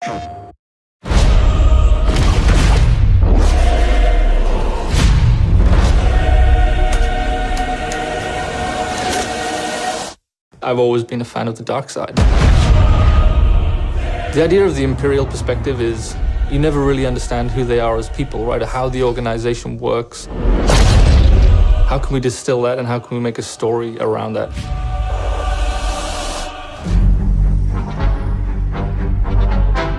I've always been a fan of the dark side. The idea of the Imperial perspective is you never really understand who they are as people, right? Or how the organization works. How can we distill that and how can we make a story around that?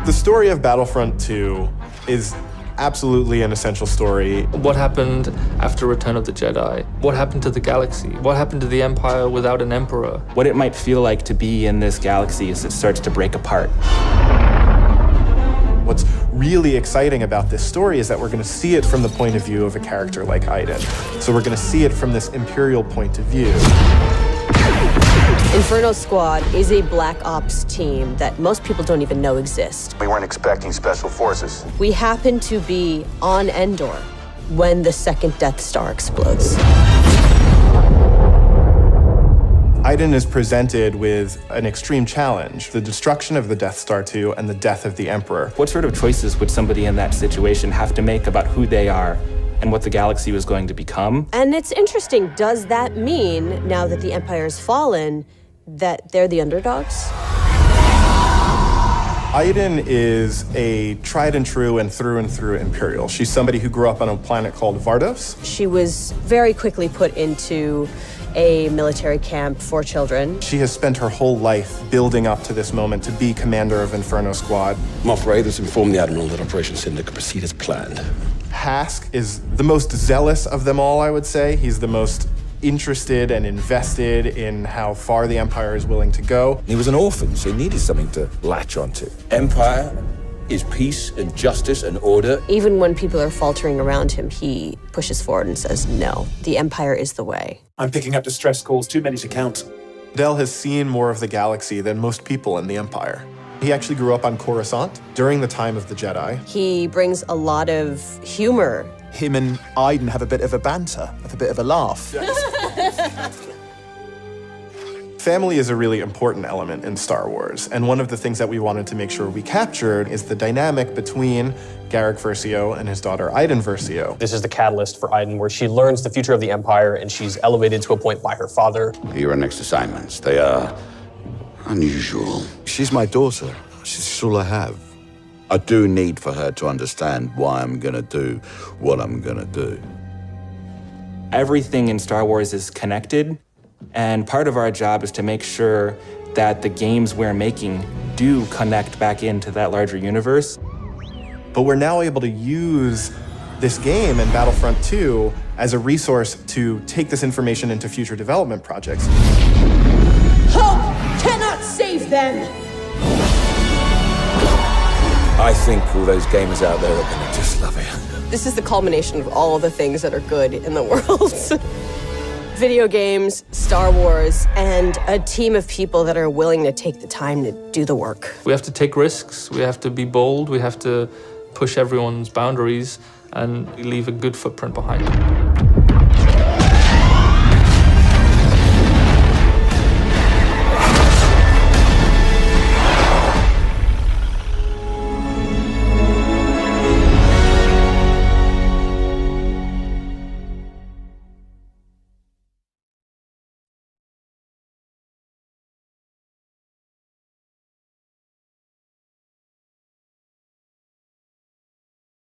The story of Battlefront 2 is absolutely an essential story. What happened after Return of the Jedi? What happened to the galaxy? What happened to the Empire without an emperor? What it might feel like to be in this galaxy as it starts to break apart. What's really exciting about this story is that we're going to see it from the point of view of a character like Iden. So we're going to see it from this Imperial point of view. Inferno Squad is a Black Ops team that most people don't even know exists. We weren't expecting special forces. We happen to be on Endor when the second Death Star explodes. Iden is presented with an extreme challenge, the destruction of the Death Star 2 and the death of the Emperor. What sort of choices would somebody in that situation have to make about who they are and what the galaxy was going to become? And it's interesting, does that mean, now that the Empire's fallen, that they're the underdogs? Iden is a tried and true Imperial. She's somebody who grew up on a planet called Vardos. She was very quickly put into a military camp for children. She has spent her whole life building up to this moment to be commander of Inferno Squad. Moff Raiders informed the Admiral that Operation Cinder could proceed as planned. Hask is the most zealous of them all, I would say. He's the most interested and invested in how far the Empire is willing to go. He was an orphan, so he needed something to latch onto. Empire is peace and justice and order. Even when people are faltering around him, he pushes forward and says, no, the Empire is the way. I'm picking up distress calls, too many to count. Del has seen more of the galaxy than most people in the Empire. He actually grew up on Coruscant during the time of the Jedi. He brings a lot of humor. Him and Iden have a bit of a banter, have a bit of a laugh. Family is a really important element in Star Wars, and one of the things that we wanted to make sure we captured is the dynamic between Garrick Versio and his daughter Iden Versio. This is the catalyst for Iden, where she learns the future of the Empire and she's elevated to a point by her father. Your next assignments, they are unusual. She's my daughter. She's all I have. I do need for her to understand why I'm gonna do what I'm gonna do. Everything in Star Wars is connected, and part of our job is to make sure that the games we're making do connect back into that larger universe. But we're now able to use this game and Battlefront 2 as a resource to take this information into future development projects. Hope cannot save them! I think all those gamers out there are gonna just love it. This is the culmination of all the things that are good in the world. Video games, Star Wars, and a team of people that are willing to take the time to do the work. We have to take risks, we have to be bold, we have to push everyone's boundaries and leave a good footprint behind.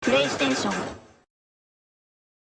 PlayStation